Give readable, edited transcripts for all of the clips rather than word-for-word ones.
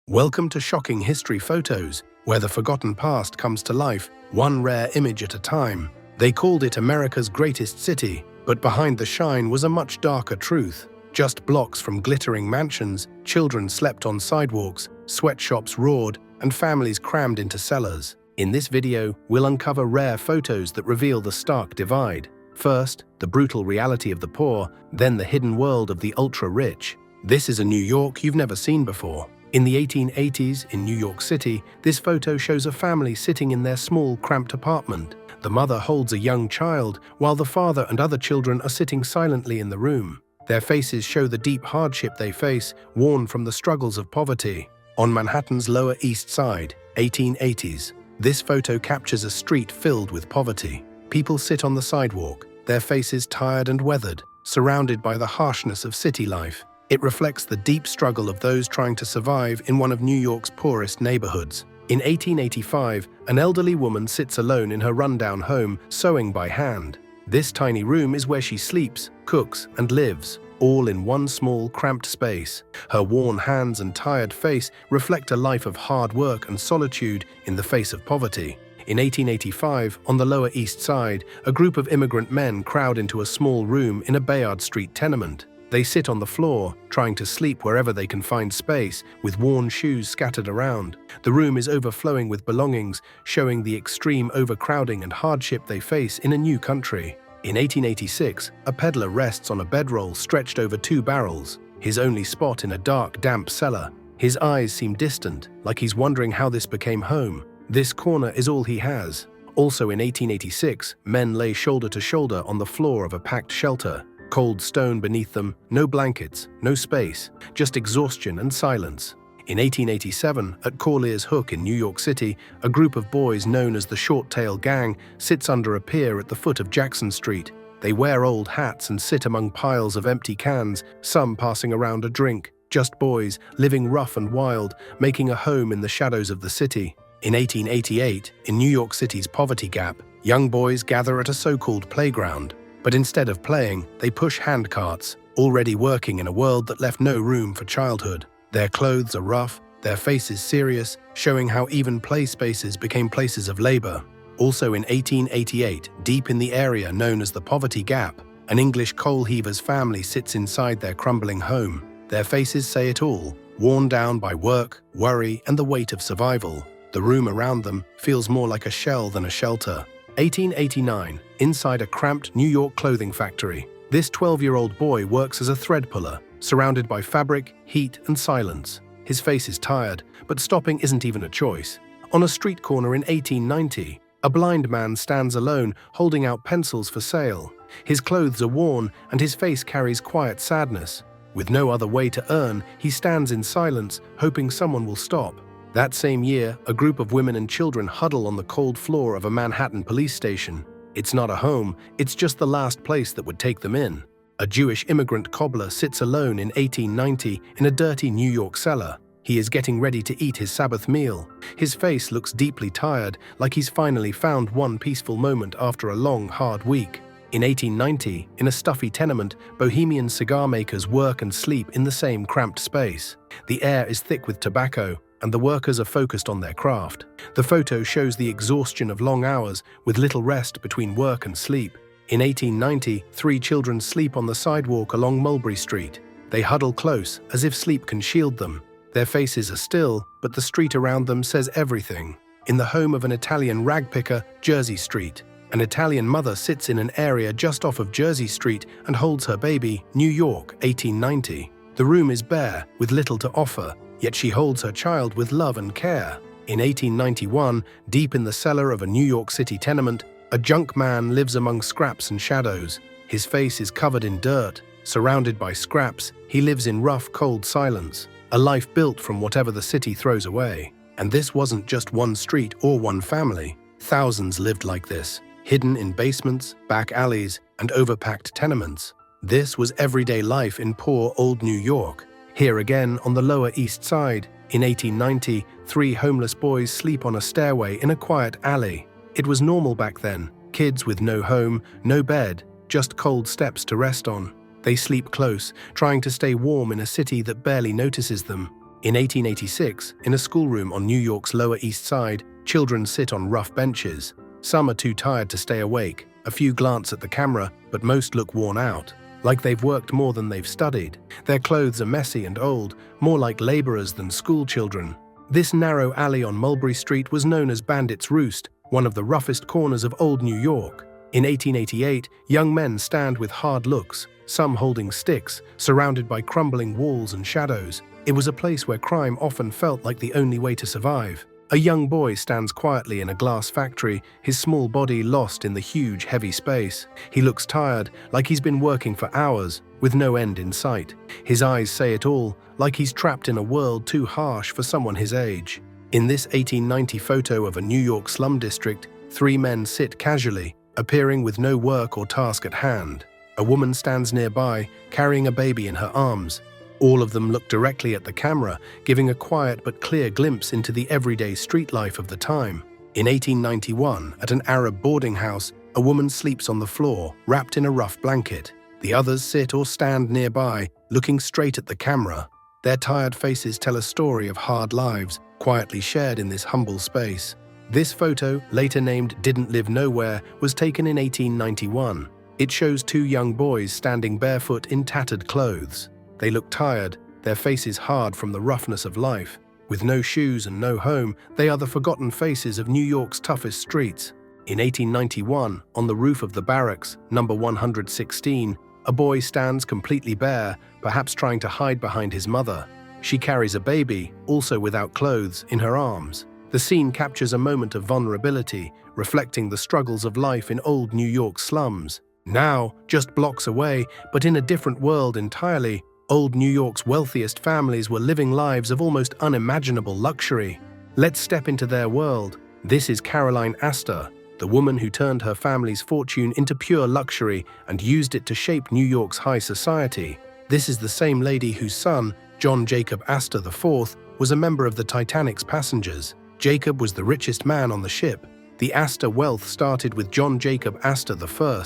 Welcome to Shocking History Photos, where the forgotten past comes to life, one rare image at a time. They called it America's greatest city, but behind the shine was a much darker truth. Just blocks from glittering mansions, children slept on sidewalks, sweatshops roared, and families crammed into cellars. In this video, we'll uncover rare photos that reveal the stark divide. First, the brutal reality of the poor, then the hidden world of the ultra-rich. This is a New York you've never seen before. In the 1880s, in New York City, this photo shows a family sitting in their small, cramped apartment. The mother holds a young child, while the father and other children are sitting silently in the room. Their faces show the deep hardship they face, worn from the struggles of poverty. On Manhattan's Lower East Side, 1880s, this photo captures a street filled with poverty. People sit on the sidewalk, their faces tired and weathered, surrounded by the harshness of city life. It reflects the deep struggle of those trying to survive in one of New York's poorest neighborhoods. In 1885, an elderly woman sits alone in her rundown home, sewing by hand. This tiny room is where she sleeps, cooks, and lives, all in one small, cramped space. Her worn hands and tired face reflect a life of hard work and solitude in the face of poverty. In 1885, on the Lower East Side, a group of immigrant men crowd into a small room in a Bayard Street tenement. They sit on the floor, trying to sleep wherever they can find space, with worn shoes scattered around. The room is overflowing with belongings, showing the extreme overcrowding and hardship they face in a new country. In 1886, a peddler rests on a bedroll stretched over two barrels, his only spot in a dark, damp cellar. His eyes seem distant, like he's wondering how this became home. This corner is all he has. Also in 1886, men lay shoulder to shoulder on the floor of a packed shelter. Cold stone beneath them, no blankets, no space, just exhaustion and silence. In 1887, at Corlear's Hook in New York City, a group of boys known as the Short Tail Gang sits under a pier at the foot of Jackson Street. They wear old hats and sit among piles of empty cans, some passing around a drink. Just boys, living rough and wild, making a home in the shadows of the city. In 1888, in New York City's poverty gap, young boys gather at a so-called playground. But instead of playing, they push handcarts, already working in a world that left no room for childhood. Their clothes are rough, their faces serious, showing how even play spaces became places of labor. Also in 1888, deep in the area known as the Poverty Gap, an English coal heaver's family sits inside their crumbling home. Their faces say it all, worn down by work, worry, and the weight of survival. The room around them feels more like a shell than a shelter. 1889, inside a cramped New York clothing factory. This 12-year-old boy works as a thread puller, surrounded by fabric, heat, and silence. His face is tired, but stopping isn't even a choice. On a street corner in 1890, a blind man stands alone, holding out pencils for sale. His clothes are worn, and his face carries quiet sadness. With no other way to earn, he stands in silence, hoping someone will stop. That same year, a group of women and children huddle on the cold floor of a Manhattan police station. It's not a home, it's just the last place that would take them in. A Jewish immigrant cobbler sits alone in 1890 in a dirty New York cellar. He is getting ready to eat his Sabbath meal. His face looks deeply tired, like he's finally found one peaceful moment after a long, hard week. In 1890, in a stuffy tenement, bohemian cigar makers work and sleep in the same cramped space. The air is thick with tobacco, and the workers are focused on their craft. The photo shows the exhaustion of long hours, with little rest between work and sleep. In 1890, 3 children sleep on the sidewalk along Mulberry Street. They huddle close, as if sleep can shield them. Their faces are still, but the street around them says everything. In the home of an Italian rag picker, Jersey Street, an Italian mother sits in an area just off of Jersey Street and holds her baby, New York, 1890. The room is bare, with little to offer, yet she holds her child with love and care. In 1891, deep in the cellar of a New York City tenement, a junk man lives among scraps and shadows. His face is covered in dirt. Surrounded by scraps, he lives in rough, cold silence, a life built from whatever the city throws away. And this wasn't just one street or one family. Thousands lived like this, hidden in basements, back alleys, and overpacked tenements. This was everyday life in poor old New York. Here again, on the Lower East Side, in 1890, 3 homeless boys sleep on a stairway in a quiet alley. It was normal back then. Kids with no home, no bed, just cold steps to rest on. They sleep close, trying to stay warm in a city that barely notices them. In 1886, in a schoolroom on New York's Lower East Side, children sit on rough benches. Some are too tired to stay awake. A few glance at the camera, but most look worn out, like they've worked more than they've studied. Their clothes are messy and old, more like laborers than school children. This narrow alley on Mulberry Street was known as Bandit's Roost, one of the roughest corners of old New York. In 1888, young men stand with hard looks, some holding sticks, surrounded by crumbling walls and shadows. It was a place where crime often felt like the only way to survive. A young boy stands quietly in a glass factory, his small body lost in the huge, heavy space. He looks tired, like he's been working for hours, with no end in sight. His eyes say it all, like he's trapped in a world too harsh for someone his age. In this 1890 photo of a New York slum district, 3 men sit casually, appearing with no work or task at hand. A woman stands nearby, carrying a baby in her arms. All of them look directly at the camera, giving a quiet but clear glimpse into the everyday street life of the time. In 1891, at an Arab boarding house, a woman sleeps on the floor, wrapped in a rough blanket. The others sit or stand nearby, looking straight at the camera. Their tired faces tell a story of hard lives, quietly shared in this humble space. This photo, later named Didn't Live Nowhere, was taken in 1891. It shows 2 young boys standing barefoot in tattered clothes. They look tired, their faces hard from the roughness of life. With no shoes and no home, they are the forgotten faces of New York's toughest streets. In 1891, on the roof of the barracks, number 116, a boy stands completely bare, perhaps trying to hide behind his mother. She carries a baby, also without clothes, in her arms. The scene captures a moment of vulnerability, reflecting the struggles of life in old New York slums. Now, just blocks away, but in a different world entirely, old New York's wealthiest families were living lives of almost unimaginable luxury. Let's step into their world. This is Caroline Astor, the woman who turned her family's fortune into pure luxury and used it to shape New York's high society. This is the same lady whose son, John Jacob Astor IV, was a member of the Titanic's passengers. Jacob was the richest man on the ship. The Astor wealth started with John Jacob Astor I,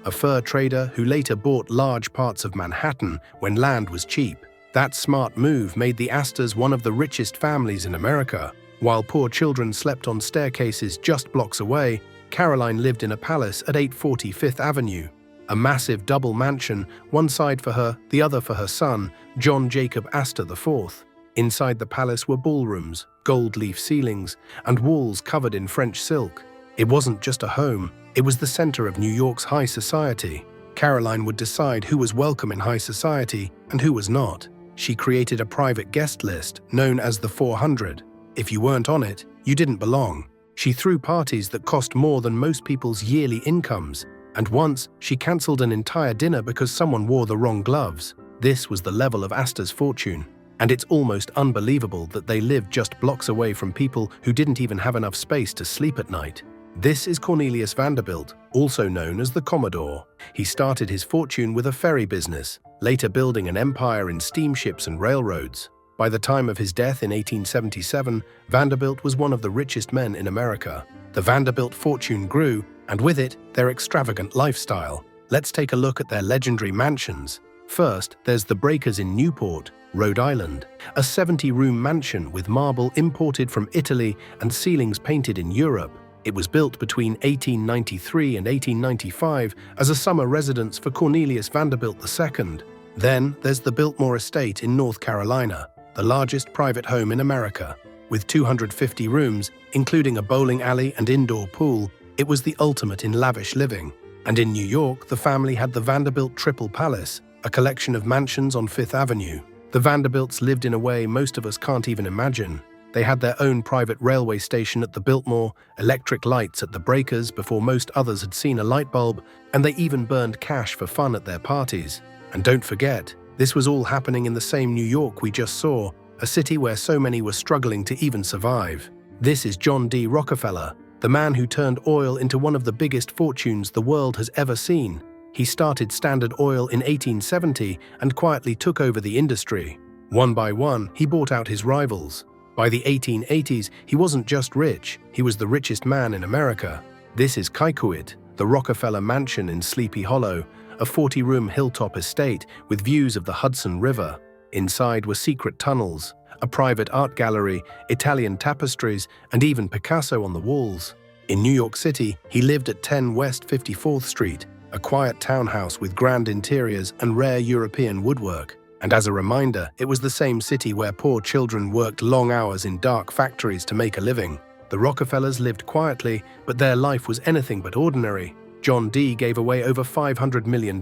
a fur trader who later bought large parts of Manhattan when land was cheap. That smart move made the Astors one of the richest families in America. While poor children slept on staircases just blocks away, Caroline lived in a palace at 840 Fifth Avenue. A massive double mansion, one side for her, the other for her son, John Jacob Astor IV. Inside the palace were ballrooms, gold-leaf ceilings, and walls covered in French silk. It wasn't just a home, it was the center of New York's high society. Caroline would decide who was welcome in high society and who was not. She created a private guest list, known as the 400. If you weren't on it, you didn't belong. She threw parties that cost more than most people's yearly incomes. And once, she cancelled an entire dinner because someone wore the wrong gloves. This was the level of Astor's fortune. And it's almost unbelievable that they lived just blocks away from people who didn't even have enough space to sleep at night. This is Cornelius Vanderbilt, also known as the Commodore. He started his fortune with a ferry business, later building an empire in steamships and railroads. By the time of his death in 1877, Vanderbilt was one of the richest men in America. The Vanderbilt fortune grew, and with it, their extravagant lifestyle. Let's take a look at their legendary mansions. First, there's the Breakers in Newport, Rhode Island, a 70-room mansion with marble imported from Italy and ceilings painted in Europe. It was built between 1893 and 1895 as a summer residence for Cornelius Vanderbilt II. Then there's the Biltmore Estate in North Carolina, the largest private home in America. With 250 rooms, including a bowling alley and indoor pool, it was the ultimate in lavish living. And in New York, the family had the Vanderbilt Triple Palace, a collection of mansions on Fifth Avenue. The Vanderbilts lived in a way most of us can't even imagine. They had their own private railway station at the Biltmore, electric lights at the Breakers before most others had seen a light bulb, and they even burned cash for fun at their parties. And don't forget, this was all happening in the same New York we just saw, a city where so many were struggling to even survive. This is John D. Rockefeller, the man who turned oil into one of the biggest fortunes the world has ever seen. He started Standard Oil in 1870 and quietly took over the industry. One by one, he bought out his rivals. By the 1880s, he wasn't just rich, he was the richest man in America. This is Kikuit, the Rockefeller Mansion in Sleepy Hollow, a 40-room hilltop estate with views of the Hudson River. Inside were secret tunnels, a private art gallery, Italian tapestries, and even Picasso on the walls. In New York City, he lived at 10 West 54th Street, a quiet townhouse with grand interiors and rare European woodwork. And as a reminder, it was the same city where poor children worked long hours in dark factories to make a living. The Rockefellers lived quietly, but their life was anything but ordinary. John D. gave away over $500 million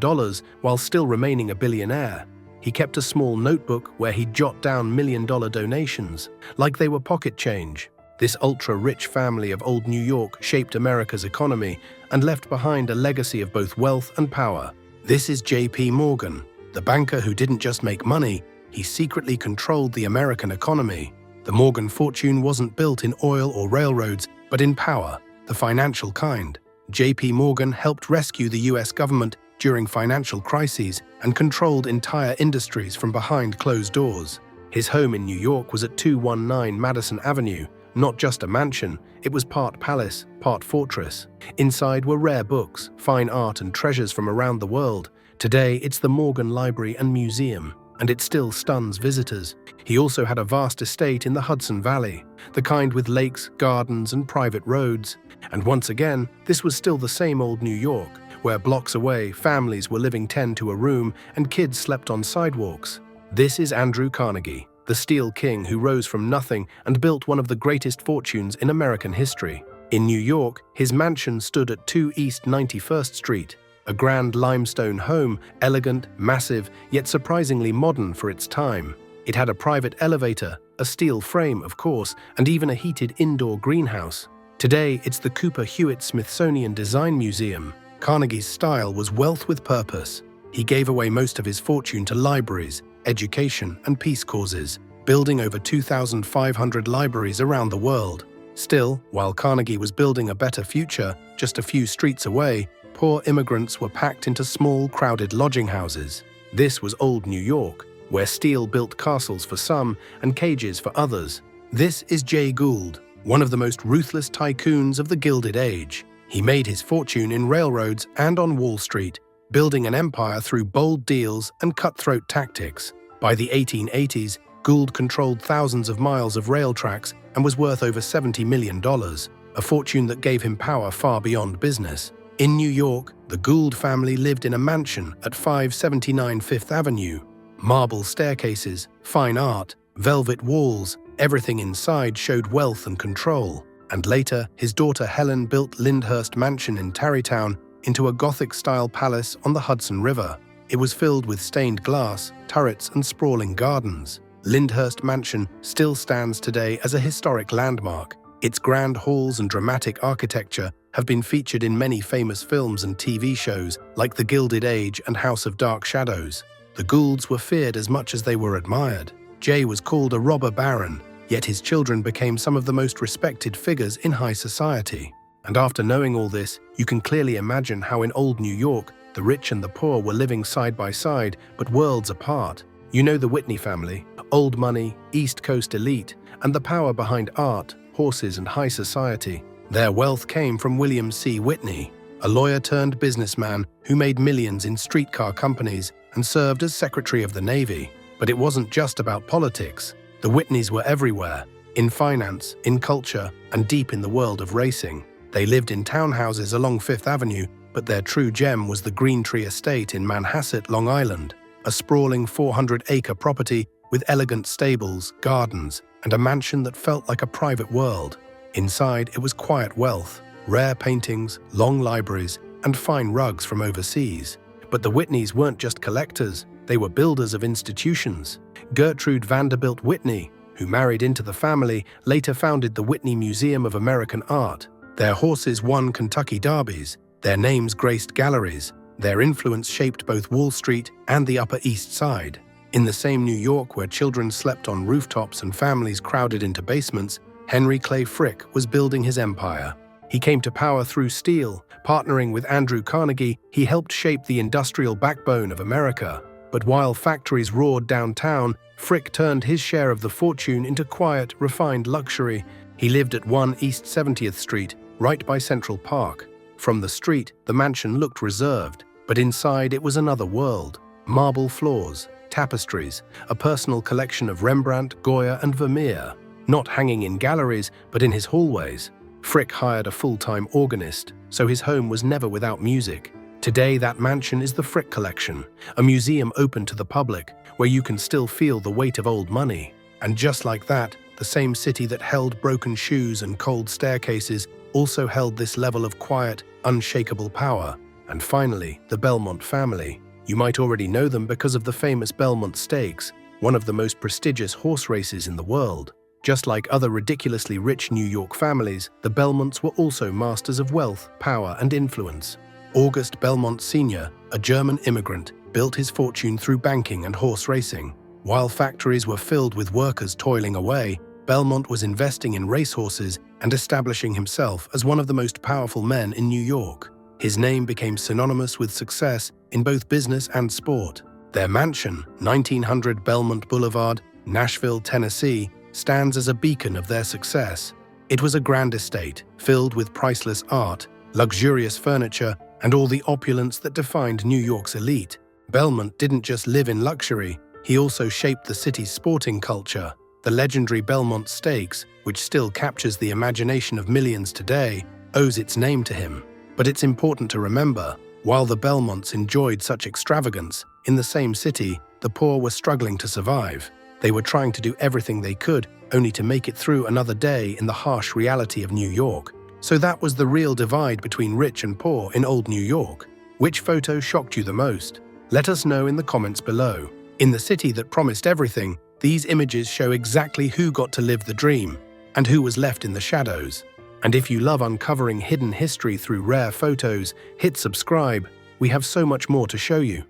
while still remaining a billionaire. He kept a small notebook where he'd jot down million-dollar donations, like they were pocket change. This ultra-rich family of old New York shaped America's economy and left behind a legacy of both wealth and power. This is J.P. Morgan, the banker who didn't just make money, he secretly controlled the American economy. The Morgan fortune wasn't built in oil or railroads, but in power, the financial kind. J.P. Morgan helped rescue the U.S. government during financial crises and controlled entire industries from behind closed doors. His home in New York was at 219 Madison Avenue. Not just a mansion, it was part palace, part fortress. Inside were rare books, fine art, and treasures from around the world. Today, it's the Morgan Library and Museum, and it still stuns visitors. He also had a vast estate in the Hudson Valley, the kind with lakes, gardens, and private roads. And once again, this was still the same old New York, where blocks away, families were living 10 to a room and kids slept on sidewalks. This is Andrew Carnegie, the Steel King who rose from nothing and built one of the greatest fortunes in American history. In New York, his mansion stood at 2 East 91st Street, a grand limestone home, elegant, massive, yet surprisingly modern for its time. It had a private elevator, a steel frame, of course, and even a heated indoor greenhouse. Today, it's the Cooper Hewitt Smithsonian Design Museum. Carnegie's style was wealth with purpose. He gave away most of his fortune to libraries, education, and peace causes, building over 2,500 libraries around the world. Still, while Carnegie was building a better future, just a few streets away, poor immigrants were packed into small, crowded lodging houses. This was old New York, where steel built castles for some and cages for others. This is Jay Gould, one of the most ruthless tycoons of the Gilded Age. He made his fortune in railroads and on Wall Street, building an empire through bold deals and cutthroat tactics. By the 1880s, Gould controlled thousands of miles of rail tracks and was worth over $70 million, a fortune that gave him power far beyond business. In New York, the Gould family lived in a mansion at 579 Fifth Avenue. Marble staircases, fine art, velvet walls, everything inside showed wealth and control. And later, his daughter Helen built Lyndhurst Mansion in Tarrytown into a Gothic-style palace on the Hudson River. It was filled with stained glass, turrets, and sprawling gardens. Lyndhurst Mansion still stands today as a historic landmark. Its grand halls and dramatic architecture have been featured in many famous films and TV shows like The Gilded Age and House of Dark Shadows. The Goulds were feared as much as they were admired. Jay was called a robber baron, yet his children became some of the most respected figures in high society. And after knowing all this, you can clearly imagine how in old New York, the rich and the poor were living side by side, but worlds apart. You know the Whitney family, old money, East Coast elite, and the power behind art, horses, and high society. Their wealth came from William C. Whitney, a lawyer-turned-businessman who made millions in streetcar companies and served as Secretary of the Navy. But it wasn't just about politics. The Whitneys were everywhere, in finance, in culture, and deep in the world of racing. They lived in townhouses along Fifth Avenue, but their true gem was the Green Tree Estate in Manhasset, Long Island, a sprawling 400-acre property with elegant stables, gardens, and a mansion that felt like a private world. Inside, it was quiet wealth, rare paintings, long libraries, and fine rugs from overseas. But the Whitneys weren't just collectors, they were builders of institutions. Gertrude Vanderbilt Whitney, who married into the family, later founded the Whitney Museum of American Art. Their horses won Kentucky derbies, their names graced galleries, their influence shaped both Wall Street and the Upper East Side. In the same New York where children slept on rooftops and families crowded into basements, Henry Clay Frick was building his empire. He came to power through steel. Partnering with Andrew Carnegie, he helped shape the industrial backbone of America. But while factories roared downtown, Frick turned his share of the fortune into quiet, refined luxury. He lived at 1 East 70th Street, right by Central Park. From the street, the mansion looked reserved, but inside it was another world. Marble floors, tapestries, a personal collection of Rembrandt, Goya, and Vermeer, not hanging in galleries but in his hallways. Frick hired a full-time organist, so his home was never without music. Today, that mansion is the Frick Collection, a museum open to the public, where you can still feel the weight of old money. And just like that, the same city that held broken shoes and cold staircases also held this level of quiet, unshakable power. And finally, the Belmont family. You might already know them because of the famous Belmont Stakes, one of the most prestigious horse races in the world. Just like other ridiculously rich New York families, the Belmonts were also masters of wealth, power, and influence. August Belmont Sr., a German immigrant, built his fortune through banking and horse racing. While factories were filled with workers toiling away, Belmont was investing in racehorses and establishing himself as one of the most powerful men in New York. His name became synonymous with success in both business and sport. Their mansion, 1900 Belmont Boulevard, Nashville, Tennessee, stands as a beacon of their success. It was a grand estate, filled with priceless art, luxurious furniture, and all the opulence that defined New York's elite. Belmont didn't just live in luxury, he also shaped the city's sporting culture. The legendary Belmont Stakes, which still captures the imagination of millions today, owes its name to him. But it's important to remember, while the Belmonts enjoyed such extravagance, in the same city, the poor were struggling to survive. They were trying to do everything they could, only to make it through another day in the harsh reality of New York. So that was the real divide between rich and poor in old New York. Which photo shocked you the most? Let us know in the comments below. In the city that promised everything, these images show exactly who got to live the dream and who was left in the shadows. And if you love uncovering hidden history through rare photos, hit subscribe. We have so much more to show you.